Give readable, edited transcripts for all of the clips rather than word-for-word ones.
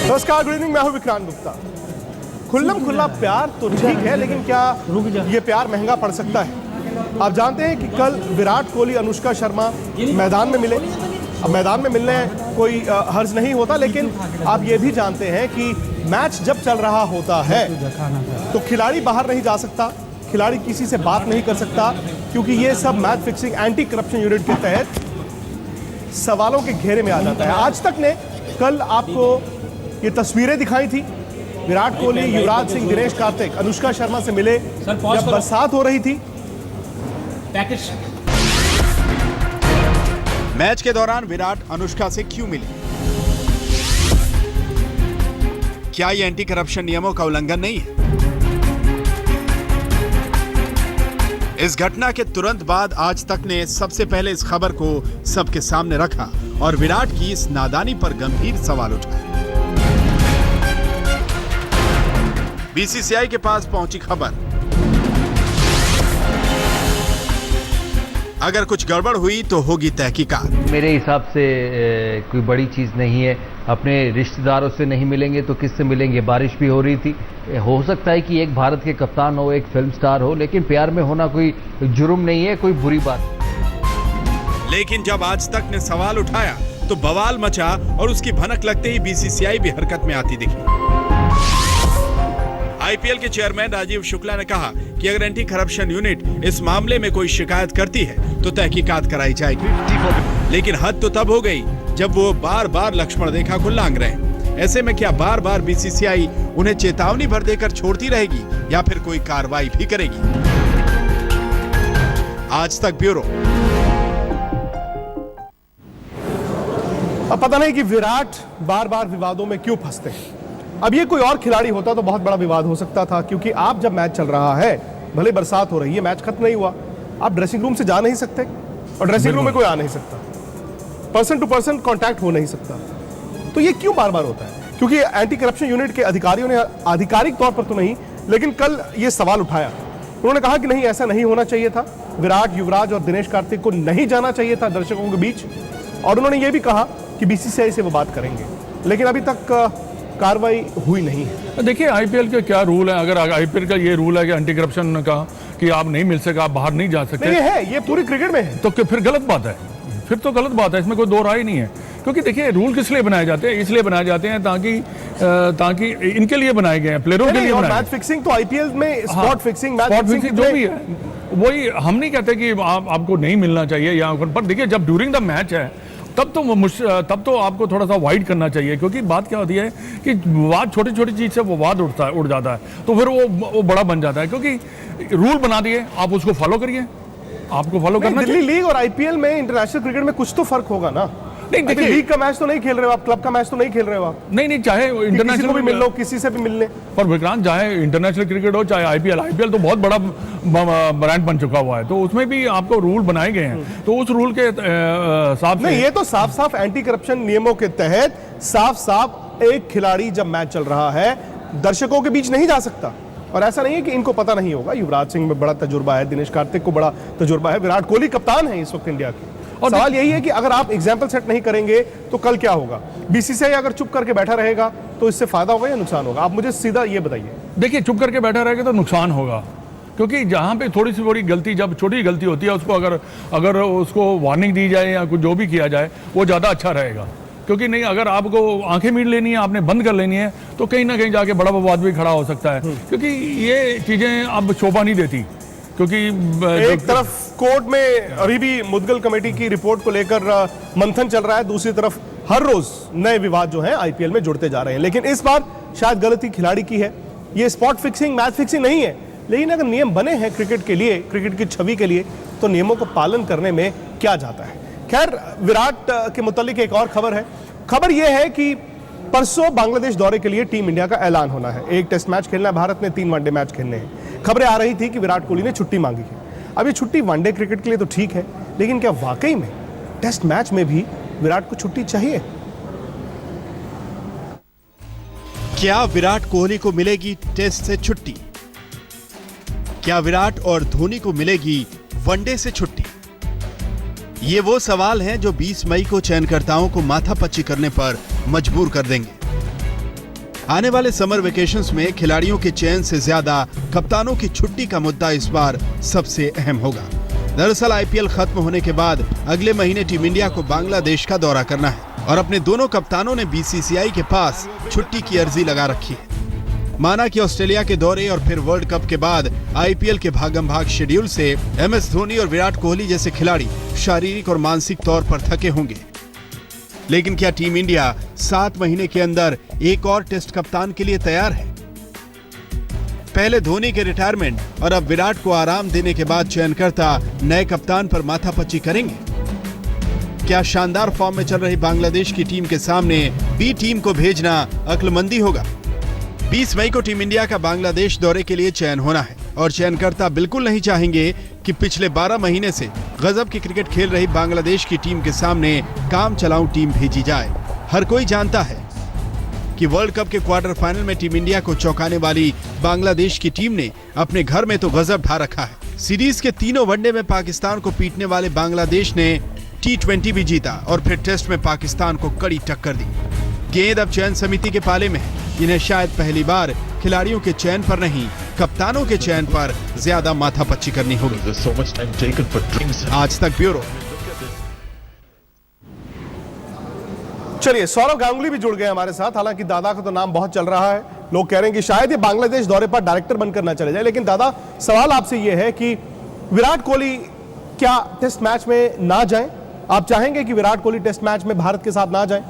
नमस्कार, good evening. मैं हूं विक्रांत गुप्ता। खुल्लम खुल्ला प्यार तो ठीक है, लेकिन क्या ये प्यार महंगा पड़ सकता है? आप जानते हैं कि कल विराट कोहली अनुष्का शर्मा मैदान में मिले। अब मैदान में मिलने कोई हर्ज नहीं होता, लेकिन आप ये भी जानते हैं कि मैच जब चल रहा होता है तो खिलाड़ी बाहर नहीं जा सकता, खिलाड़ी किसी से बात नहीं कर सकता, क्योंकि ये सब match fixing anti corruption unit के तहत सवालों के घेरे में आ जाता है। आज तक ने कल आपको ये तस्वीरें दिखाई थी। विराट कोहली, युवराज सिंह, दिनेश कार्तिक अनुष्का शर्मा से मिले जब बरसात हो रही थी। मैच के दौरान विराट अनुष्का से क्यों मिले? क्या ये एंटी करप्शन नियमों का उल्लंघन नहीं है? इस घटना के तुरंत बाद आज तक ने सबसे पहले इस खबर को सबके सामने रखा और विराट की इस नादानी पर गंभीर सवाल उठाए। बीसीसीआई के पास पहुंची खबर। अगर कुछ गड़बड़ हुई तो होगी तहकीकात। मेरे हिसाब से कोई बड़ी चीज नहीं है। अपने रिश्तेदारों से नहीं मिलेंगे तो किससे मिलेंगे? बारिश भी हो रही थी। हो सकता है कि एक भारत के कप्तान हो, एक फिल्म स्टार हो, लेकिन प्यार में होना कोई जुर्म नहीं है, कोई बुरी बात। लेकिन जब आज तक ने सवाल उठाया तो बवाल मचा और उसकी भनक लगते ही बीसीसीआई भी हरकत में आती दिखी। आईपीएल के चेयरमैन राजीव शुक्ला ने कहा कि अगर एंटी करप्शन यूनिट इस मामले में कोई शिकायत करती है तो तहकीकात कराई जाएगी। लेकिन हद तो तब हो गई जब वो बार बार लक्ष्मण रेखा को लांघ रहे हैं। ऐसे में क्या बार बार बीसीसीआई उन्हें चेतावनी भर देकर छोड़ती रहेगी या फिर कोई कार्रवाई भी करेगी? आज तक ब्यूरो। अब पता नहीं कि विराट बार बार विवादों में क्यों फंसते हैं। अब ये कोई और खिलाड़ी होता तो बहुत बड़ा विवाद हो सकता था, क्योंकि आप जब मैच चल रहा है, भले बरसात हो रही है, मैच खत्म नहीं हुआ, आप ड्रेसिंग रूम से जा नहीं सकते और ड्रेसिंग रूम में कोई आ नहीं सकता, पर्सन टू पर्सन कांटेक्ट हो नहीं सकता। तो ये क्यों बार बार होता है? क्योंकि एंटी करप्शन यूनिट के अधिकारियों ने आधिकारिक तौर पर तो नहीं, लेकिन कल ये सवाल उठाया। उन्होंने कहा कि नहीं, ऐसा नहीं होना चाहिए था। विराट, युवराज और दिनेश कार्तिक को नहीं जाना चाहिए था दर्शकों के बीच, और उन्होंने ये भी कहा कि बीसीसीआई से वो बात करेंगे, लेकिन अभी तक कार्रवाई हुई नहीं है। देखिए, आईपीएल के क्या रूल है। अगर आईपीएल का ये रूल है कि एंटी करप्शन का कि आप नहीं मिल सके, आप बाहर नहीं जा सकते, ये है, ये पूरी क्रिकेट में है, तो फिर गलत बात है। फिर तो गलत बात है, इसमें कोई दो राय नहीं है। क्योंकि देखिए, रूल किस लिए बनाए जाते हैं? इसलिए बनाए जाते हैं ताकि इनके लिए बनाए गए हैं, प्लेयरों के लिए। मैच फिक्सिंग तो आईपीएल में स्पॉट फिक्सिंग, मैच फिक्सिंग जो भी है, वही हम नहीं कहते कि आपको नहीं मिलना चाहिए या पर देखिए, जब ड्यूरिंग द मैच है तब तो आपको थोड़ा सा वाइड करना चाहिए। क्योंकि बात क्या होती है कि वाद छोटी छोटी चीज से वो वाद उड़ जाता है, तो फिर वो बड़ा बन जाता है। क्योंकि रूल बना दिए, आप उसको फॉलो करिए, आपको फॉलो करना चाहिए। दिल्ली लीग और आईपीएल में, इंटरनेशनल क्रिकेट में कुछ तो फर्क होगा ना? नहीं, देखिए, लीग का मैच तो नहीं खेल रहे हो आप, क्लब का मैच तो नहीं खेल रहे हो आप। नहीं, चाहे इंटरनेशनल को भी मिल लो, किसी से भी मिलने। पर विक्रांत, चाहे इंटरनेशनल क्रिकेट हो चाहे आईपीएल तो बहुत बड़ा ब्रांड बन चुका हुआ है, तो उसमें भी आपको रूल बनाए गए हैं। तो उस रूल के हिसाब से, ये तो साफ साफ एंटी करप्शन नियमों के तहत साफ साफ एक खिलाड़ी जब मैच चल रहा है दर्शकों के बीच नहीं जा सकता। और ऐसा नहीं है कि इनको पता नहीं होगा। युवराज सिंह में बड़ा तजुर्बा है, दिनेश कार्तिक को बड़ा तजुर्बा है, विराट कोहली कप्तान है इस वक्त इंडिया के। और सवाल यही है कि अगर आप एग्जाम्पल सेट नहीं करेंगे तो कल क्या होगा? बीसीसीआई अगर चुप करके बैठा रहेगा तो इससे फायदा होगा या नुकसान होगा? आप मुझे सीधा ये बताइए। देखिए, चुप करके बैठा रहेगा तो नुकसान होगा। क्योंकि जहां पे थोड़ी सी बड़ी गलती, जब छोटी गलती होती है, उसको अगर उसको वार्निंग दी जाए या कुछ जो भी किया जाए, वो ज़्यादा अच्छा रहेगा। क्योंकि नहीं, अगर आपको आंखें मीट लेनी है, आपने बंद कर लेनी है, तो कहीं ना कहीं जाके बड़ा विवाद भी खड़ा हो सकता है। क्योंकि ये चीज़ें अब शोभा नहीं देती। क्योंकि एक तरफ कोर्ट में अभी भी मुद्गल कमेटी की रिपोर्ट को लेकर मंथन चल रहा है, दूसरी तरफ हर रोज नए विवाद जो हैं आईपीएल में जुड़ते जा रहे हैं। लेकिन इस बार शायद गलती खिलाड़ी की है। ये स्पॉट फिक्सिंग, मैच फिक्सिंग नहीं है, लेकिन अगर नियम बने हैं क्रिकेट के लिए, क्रिकेट की छवि के लिए, तो नियमों को पालन करने में क्या जाता है। खैर, विराट के मुतालिक एक और खबर है। खबर यह है कि परसों बांग्लादेश दौरे के लिए टीम इंडिया का ऐलान होना है। एक टेस्ट मैच खेलना है भारत ने, 3 वनडे मैच खेलने हैं। खबरें आ रही थी कि विराट कोहली ने छुट्टी मांगी है। अब ये छुट्टी वनडे क्रिकेट के लिए तो ठीक है, लेकिन क्या वाकई में टेस्ट मैच में भी विराट को छुट्टी चाहिए? क्या विराट कोहली को मिलेगी टेस्ट से छुट्टी? क्या विराट और धोनी को मिलेगी वनडे से छुट्टी? ये वो सवाल हैं जो 20 मई को चयनकर्ताओं को माथापच्ची करने पर मजबूर कर देंगे। आने वाले समर वेकेशंस में खिलाड़ियों के चयन से ज्यादा कप्तानों की छुट्टी का मुद्दा इस बार सबसे अहम होगा। दरअसल आईपीएल खत्म होने के बाद अगले महीने टीम इंडिया को बांग्लादेश का दौरा करना है और अपने दोनों कप्तानों ने बीसीसीआई के पास छुट्टी की अर्जी लगा रखी है। माना कि ऑस्ट्रेलिया के दौरे और फिर वर्ल्ड कप के बाद आईपीएल के भागम भाग शेड्यूल से एमएस धोनी और विराट कोहली जैसे खिलाड़ी शारीरिक और मानसिक तौर पर थके होंगे। लेकिन क्या टीम इंडिया 7 महीने के अंदर एक और टेस्ट कप्तान के लिए तैयार है? पहले धोनी के रिटायरमेंट और अब विराट को आराम देने के बाद चयनकर्ता नए कप्तान पर माथापच्ची करेंगे। क्या शानदार फॉर्म में चल रही बांग्लादेश की टीम के सामने बी टीम को भेजना अक्लमंदी होगा? 20 मई को टीम इंडिया का बांग्लादेश दौरे के लिए चयन होना है और चयनकर्ता बिल्कुल नहीं चाहेंगे कि पिछले 12 महीने से गजब की क्रिकेट खेल रही बांग्लादेश की टीम के सामने काम चलाऊ टीम भेजी जाए। हर कोई जानता है कि वर्ल्ड कप के क्वार्टर फाइनल में टीम इंडिया को चौंकाने वाली बांग्लादेश की टीम ने अपने घर में तो गजब ढा रखा है। सीरीज के तीनों वनडे में पाकिस्तान को पीटने वाले बांग्लादेश ने T20 भी जीता और फिर टेस्ट में पाकिस्तान को कड़ी टक्कर दी। गेंद अब चयन समिति के पाले में है। इन्हें शायद पहली बार खिलाड़ियों के चयन पर नहीं, कप्तानों के चयन पर ज्यादा माथापच्ची करनी होगी। आज तक ब्यूरो। चलिए, सौरव गांगुली भी जुड़ गए हमारे साथ। हालांकि दादा का तो नाम बहुत चल रहा है, लोग कह रहे हैं कि शायद ये बांग्लादेश दौरे पर डायरेक्टर बनकर ना चले जाए। लेकिन दादा, सवाल आपसे ये है कि विराट कोहली क्या टेस्ट मैच में ना जाए? आप चाहेंगे कि विराट कोहली टेस्ट मैच में भारत के साथ ना जाए?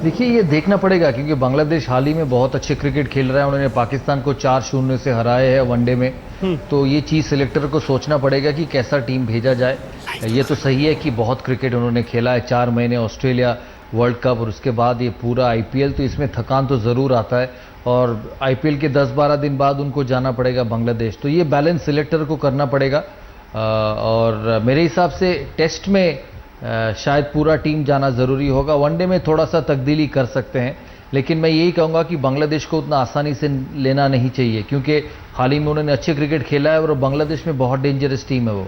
देखिए, ये देखना पड़ेगा क्योंकि बांग्लादेश हाल ही में बहुत अच्छे क्रिकेट खेल रहा है। उन्होंने पाकिस्तान को 4-0 से हराए हैं वनडे में। तो ये चीज़ सिलेक्टर को सोचना पड़ेगा कि कैसा टीम भेजा जाए। ये तो सही है कि बहुत क्रिकेट उन्होंने खेला है, 4 महीने ऑस्ट्रेलिया, वर्ल्ड कप और उसके बाद ये पूरा आईपीएल, तो इसमें थकान तो ज़रूर आता है। और आईपीएल के 10-12 दिन बाद उनको जाना पड़ेगा बांग्लादेश। तो ये बैलेंस सिलेक्टर को करना पड़ेगा। और मेरे हिसाब से टेस्ट में शायद पूरा टीम जाना ज़रूरी होगा। वनडे में थोड़ा सा तब्दीली कर सकते हैं, लेकिन मैं यही कहूँगा कि बांग्लादेश को उतना आसानी से लेना नहीं चाहिए क्योंकि हाल ही में उन्होंने अच्छे क्रिकेट खेला है और बांग्लादेश में बहुत डेंजरस टीम है वो।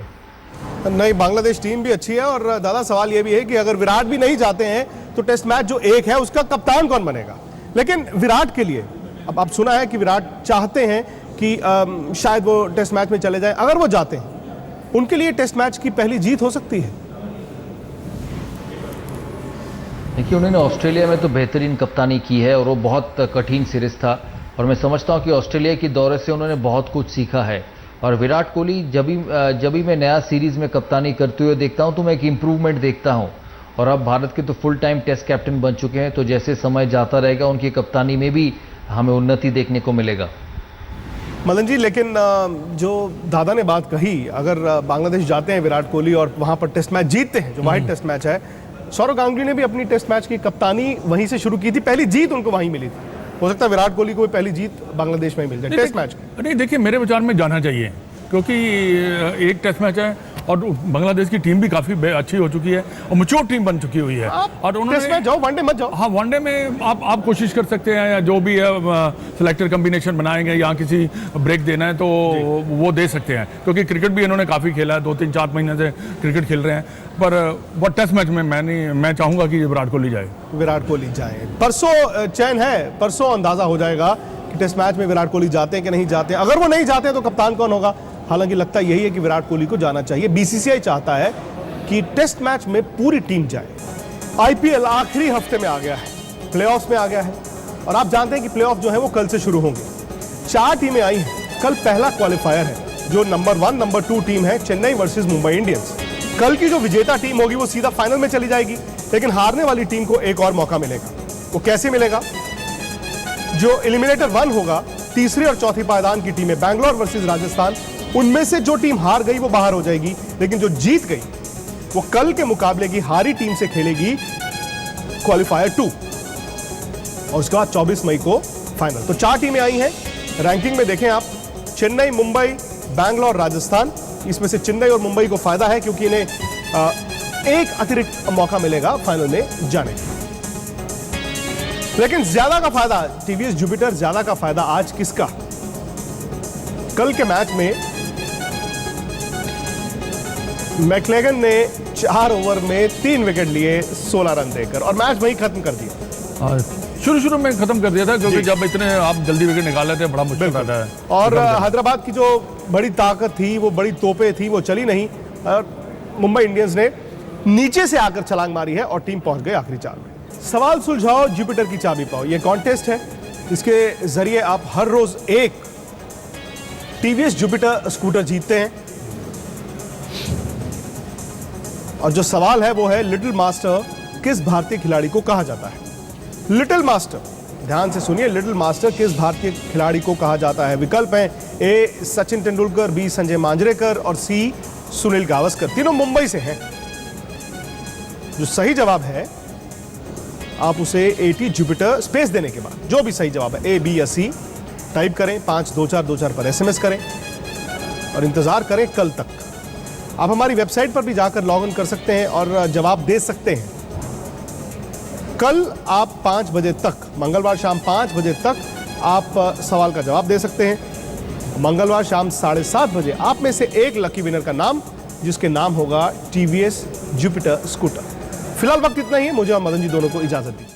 नहीं, बांग्लादेश टीम भी अच्छी है। और दादा, सवाल ये भी है कि अगर विराट भी नहीं जाते हैं तो टेस्ट मैच जो एक है उसका कप्तान कौन बनेगा? लेकिन विराट के लिए अब आप सुना है कि विराट चाहते हैं कि शायद वो टेस्ट मैच में चले जाए। अगर वो जाते हैं, उनके लिए टेस्ट मैच की पहली जीत हो सकती है। देखिए, उन्होंने ऑस्ट्रेलिया में तो बेहतरीन कप्तानी की है और वो बहुत कठिन सीरीज था और मैं समझता हूँ कि ऑस्ट्रेलिया की दौरे से उन्होंने बहुत कुछ सीखा है। और विराट कोहली जब भी मैं नया सीरीज में कप्तानी करते हुए देखता हूँ तो मैं एक इम्प्रूवमेंट देखता हूँ। और अब भारत के तो फुल टाइम टेस्ट कैप्टन बन चुके हैं, तो जैसे समय जाता रहेगा उनकी कप्तानी में भी हमें उन्नति देखने को मिलेगा। मदन जी, लेकिन जो दादा ने बात कही, अगर बांग्लादेश जाते हैं विराट कोहली और वहां पर टेस्ट मैच जीतते हैं, जो वाइट टेस्ट मैच है, सौरव गांगुली ने भी अपनी टेस्ट मैच की कप्तानी वहीं से शुरू की थी, पहली जीत उनको वहीं मिली थी। हो सकता है विराट कोहली को पहली जीत बांग्लादेश में मिल जाए टेस्ट मैच की। नहीं, देखिए, मेरे विचार में जाना चाहिए क्योंकि एक टेस्ट मैच है और बांग्लादेश की टीम भी काफ़ी अच्छी हो चुकी है और मैच्योर टीम बन चुकी हुई है। और उन्होंने टेस्ट मैच जाओ, वनडे मत जाओ। हाँ, वनडे में आप कोशिश कर सकते हैं या जो भी है सिलेक्टर कम्बिनेशन बनाएंगे या किसी ब्रेक देना है तो वो दे सकते हैं क्योंकि क्रिकेट भी इन्होंने काफ़ी खेला है, 2-3-4 महीने से क्रिकेट खेल रहे हैं। पर टेस्ट मैच में मैं चाहूँगा कि विराट कोहली जाए। विराट कोहली जाए। परसों चयन है, परसों अंदाजा हो जाएगा कि टेस्ट मैच में विराट कोहली जाते हैं कि नहीं जाते हैं। अगर वो नहीं जाते हैं तो कप्तान कौन होगा? हालांकि लगता यही है कि विराट कोहली को जाना चाहिए। बीसीसीआई चाहता है कि टेस्ट मैच में पूरी टीम जाए। आईपीएल आखिरी हफ्ते में आ गया है, प्लेऑफ्स में आ गया है और आप जानते हैं कि प्लेऑफ जो है वो कल से शुरू होंगे। 4 टीमें आई हैं। कल पहला क्वालिफायर है, जो नंबर 1, नंबर 2 टीम है चेन्नई वर्सेस मुंबई इंडियंस। कल की जो विजेता टीम होगी वो सीधा फाइनल में चली जाएगी, लेकिन हारने वाली टीम को एक और मौका मिलेगा। वो कैसे मिलेगा? जो एलिमिनेटर 1 होगा, तीसरी और चौथी पायदान की टीमें बैंगलोर वर्सेस राजस्थान, उनमें से जो टीम हार गई वो बाहर हो जाएगी, लेकिन जो जीत गई वो कल के मुकाबले की हारी टीम से खेलेगी क्वालिफायर 2 और उसके बाद 24 मई को फाइनल। तो 4 टीमें आई हैं। रैंकिंग में देखें आप, चेन्नई, मुंबई, बैंगलोर, राजस्थान। इसमें से चेन्नई और मुंबई को फायदा है क्योंकि इन्हें एक अतिरिक्त मौका मिलेगा फाइनल में जाने का। लेकिन ज्यादा का फायदा टीवीएस जुपिटर, ज्यादा का फायदा आज किसका? कल के मैच में मैकलेगन ने 4 ओवर में 3 विकेट लिए 16 रन देकर और मैच वहीं खत्म कर दिया। शुरू में खत्म कर दिया था क्योंकि जब इतने आप जल्दी विकेट निकाल लेते हैं बड़ा मुश्किल रहता है। और हैदराबाद की जो बड़ी ताकत थी, वो बड़ी तोपें थी, वो चली नहीं। मुंबई इंडियंस ने नीचे से आकर छलांग मारी है और टीम पहुंच गई आखिरी 4 में। सवाल सुलझाओ, जुपिटर की चाबी पाओ, ये कॉन्टेस्ट है। इसके जरिए आप हर रोज एक टीवीएस जुपिटर स्कूटर जीतते हैं। और जो सवाल है वो है, लिटिल मास्टर किस भारतीय खिलाड़ी को कहा जाता है? लिटिल मास्टर, ध्यान से सुनिए, लिटिल मास्टर किस भारतीय खिलाड़ी को कहा जाता है? विकल्प हैं ए सचिन तेंदुलकर, बी संजय मांजरेकर और सी सुनील गावस्कर। तीनों मुंबई से हैं। जो सही जवाब है आप उसे एटी जुपिटर स्पेस देने के बाद जो भी सही जवाब है ए, बी या सी टाइप करें, 522424 पर एसएमएस करें और इंतजार करें कल तक। आप हमारी वेबसाइट पर भी जाकर लॉग इन कर सकते हैं और जवाब दे सकते हैं। कल आप 5 बजे तक, मंगलवार शाम 5 बजे तक आप सवाल का जवाब दे सकते हैं। मंगलवार शाम 7:30 बजे आप में से एक लकी विनर का नाम, जिसके नाम होगा टीवीएस जुपिटर स्कूटर। फिलहाल वक्त इतना ही है। मुझे और मदन जी दोनों को इजाजत दी।